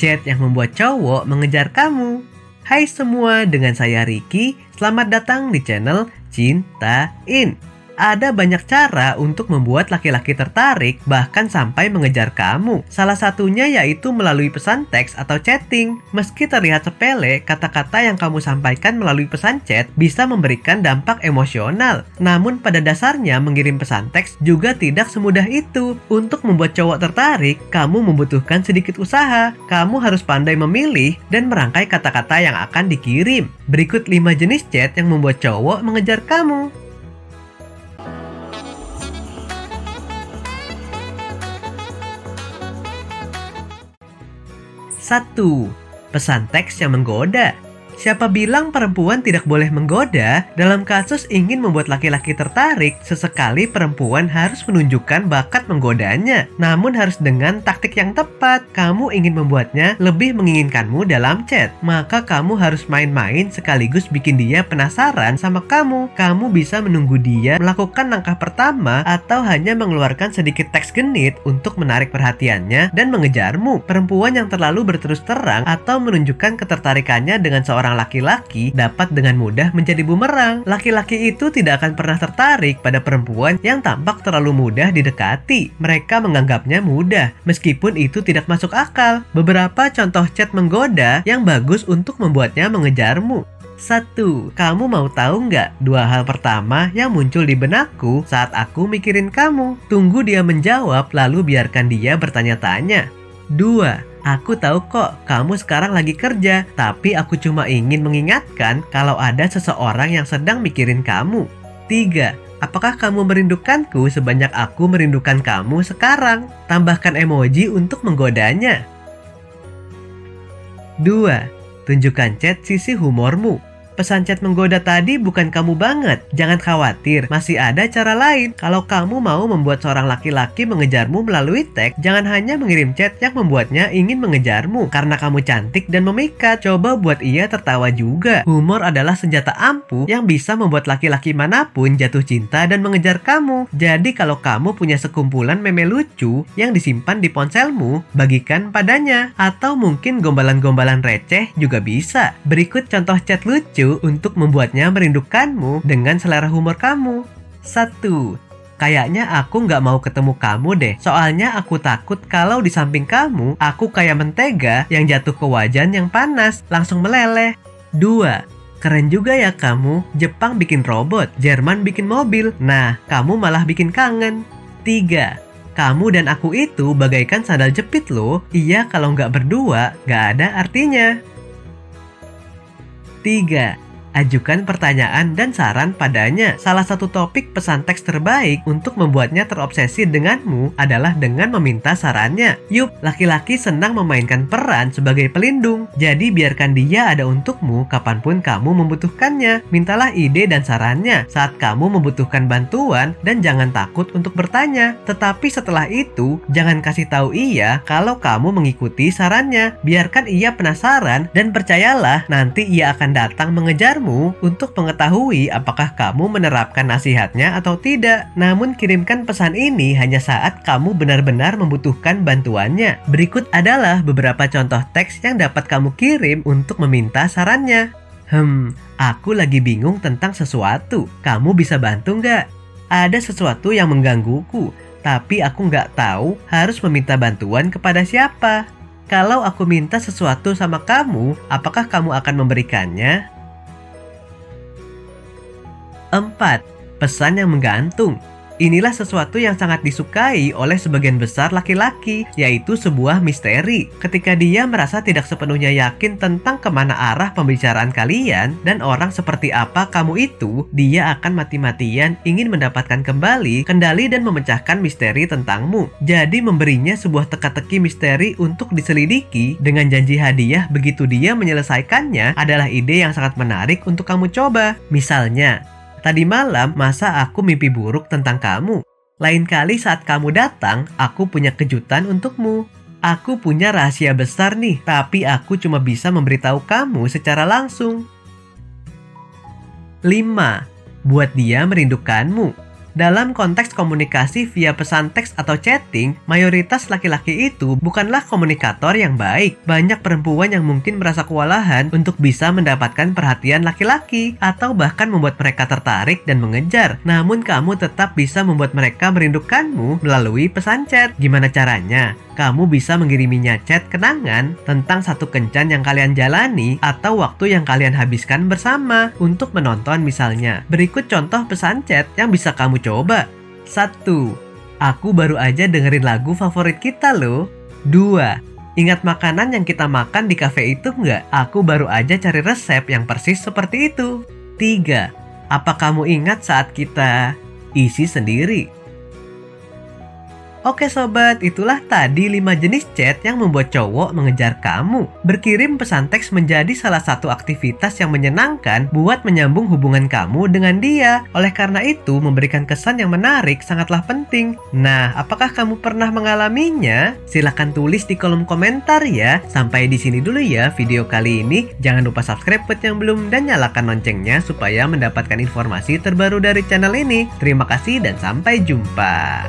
Chat yang membuat cowok mengejar kamu. Hai semua, dengan saya Ricky. Selamat datang di channel Cintain. Ada banyak cara untuk membuat laki-laki tertarik bahkan sampai mengejar kamu. Salah satunya yaitu melalui pesan teks atau chatting. Meski terlihat sepele, kata-kata yang kamu sampaikan melalui pesan chat bisa memberikan dampak emosional. Namun pada dasarnya mengirim pesan teks juga tidak semudah itu. Untuk membuat cowok tertarik, kamu membutuhkan sedikit usaha. Kamu harus pandai memilih dan merangkai kata-kata yang akan dikirim. Berikut 5 jenis chat yang membuat cowok mengejar kamu. 1. Pesan teks yang menggoda. Siapa bilang perempuan tidak boleh menggoda? Dalam kasus ingin membuat laki-laki tertarik, sesekali perempuan harus menunjukkan bakat menggodanya. Namun harus dengan taktik yang tepat. Kamu ingin membuatnya lebih menginginkanmu dalam chat, maka kamu harus main-main sekaligus bikin dia penasaran sama kamu. Kamu bisa menunggu dia melakukan langkah pertama atau hanya mengeluarkan sedikit teks genit untuk menarik perhatiannya dan mengejarmu. Perempuan yang terlalu berterus terang atau menunjukkan ketertarikannya dengan seorang laki-laki dapat dengan mudah menjadi bumerang. Laki-laki itu tidak akan pernah tertarik pada perempuan yang tampak terlalu mudah didekati. Mereka menganggapnya mudah, meskipun itu tidak masuk akal. Beberapa contoh chat menggoda yang bagus untuk membuatnya mengejarmu. 1. Kamu mau tahu nggak 2 hal pertama yang muncul di benakku saat aku mikirin kamu? Tunggu dia menjawab, lalu biarkan dia bertanya-tanya. 2. Aku tahu kok, kamu sekarang lagi kerja, tapi aku cuma ingin mengingatkan kalau ada seseorang yang sedang mikirin kamu. 3. Apakah kamu merindukanku sebanyak aku merindukan kamu sekarang? Tambahkan emoji untuk menggodanya. 2. Tunjukkan chat sisi humormu. Pesan chat menggoda tadi bukan kamu banget. Jangan khawatir, masih ada cara lain. Kalau kamu mau membuat seorang laki-laki mengejarmu melalui teks, jangan hanya mengirim chat yang membuatnya ingin mengejarmu. Karena kamu cantik dan memikat, coba buat ia tertawa juga. Humor adalah senjata ampuh yang bisa membuat laki-laki manapun jatuh cinta dan mengejar kamu. Jadi kalau kamu punya sekumpulan meme lucu yang disimpan di ponselmu, bagikan padanya. Atau mungkin gombalan-gombalan receh juga bisa. Berikut contoh chat lucu untuk membuatnya merindukanmu dengan selera humor kamu. 1. Kayaknya aku nggak mau ketemu kamu deh. Soalnya aku takut kalau di samping kamu, aku kayak mentega yang jatuh ke wajan yang panas, langsung meleleh. 2. Keren juga ya kamu. Jepang bikin robot, Jerman bikin mobil. Nah, kamu malah bikin kangen. 3. Kamu dan aku itu bagaikan sandal jepit loh. Iya, kalau nggak berdua, nggak ada artinya. 3. Ajukan pertanyaan dan saran padanya. Salah satu topik pesan teks terbaik untuk membuatnya terobsesi denganmu adalah dengan meminta sarannya. Yup, laki-laki senang memainkan peran sebagai pelindung. Jadi biarkan dia ada untukmu kapanpun kamu membutuhkannya. Mintalah ide dan sarannya saat kamu membutuhkan bantuan dan jangan takut untuk bertanya. Tetapi setelah itu, jangan kasih tahu ia kalau kamu mengikuti sarannya. Biarkan ia penasaran dan percayalah nanti ia akan datang mengejarmu untuk mengetahui apakah kamu menerapkan nasihatnya atau tidak. Namun kirimkan pesan ini hanya saat kamu benar-benar membutuhkan bantuannya. Berikut adalah beberapa contoh teks yang dapat kamu kirim untuk meminta sarannya. Aku lagi bingung tentang sesuatu. Kamu bisa bantu nggak? Ada sesuatu yang menggangguku, tapi aku nggak tahu harus meminta bantuan kepada siapa. Kalau aku minta sesuatu sama kamu, apakah kamu akan memberikannya? 4. Pesan yang menggantung. Inilah sesuatu yang sangat disukai oleh sebagian besar laki-laki, yaitu sebuah misteri. Ketika dia merasa tidak sepenuhnya yakin tentang kemana arah pembicaraan kalian dan orang seperti apa kamu itu, dia akan mati-matian ingin mendapatkan kembali kendali dan memecahkan misteri tentangmu. Jadi memberinya sebuah teka-teki misteri untuk diselidiki dengan janji hadiah begitu dia menyelesaikannya adalah ide yang sangat menarik untuk kamu coba. Misalnya, tadi malam masa aku mimpi buruk tentang kamu. Lain kali saat kamu datang, aku punya kejutan untukmu. Aku punya rahasia besar nih, tapi aku cuma bisa memberitahu kamu secara langsung. 5. Buat dia merindukanmu. Dalam konteks komunikasi via pesan teks atau chatting, mayoritas laki-laki itu bukanlah komunikator yang baik. Banyak perempuan yang mungkin merasa kewalahan untuk bisa mendapatkan perhatian laki-laki atau bahkan membuat mereka tertarik dan mengejar. Namun kamu tetap bisa membuat mereka merindukanmu melalui pesan chat. Gimana caranya? Kamu bisa mengiriminya chat kenangan tentang satu kencan yang kalian jalani atau waktu yang kalian habiskan bersama untuk menonton misalnya. Berikut contoh pesan chat yang bisa kamu coba. 1. Aku baru aja dengerin lagu favorit kita loh. 2. Ingat makanan yang kita makan di kafe itu nggak? Aku baru aja cari resep yang persis seperti itu. 3. Apa kamu ingat saat kita isi sendiri? Oke sobat, itulah tadi 5 jenis chat yang membuat cowok mengejar kamu. Berkirim pesan teks menjadi salah satu aktivitas yang menyenangkan buat menyambung hubungan kamu dengan dia. Oleh karena itu, memberikan kesan yang menarik sangatlah penting. Nah, apakah kamu pernah mengalaminya? Silahkan tulis di kolom komentar ya. Sampai di sini dulu ya video kali ini. Jangan lupa subscribe buat yang belum dan nyalakan loncengnya supaya mendapatkan informasi terbaru dari channel ini. Terima kasih dan sampai jumpa.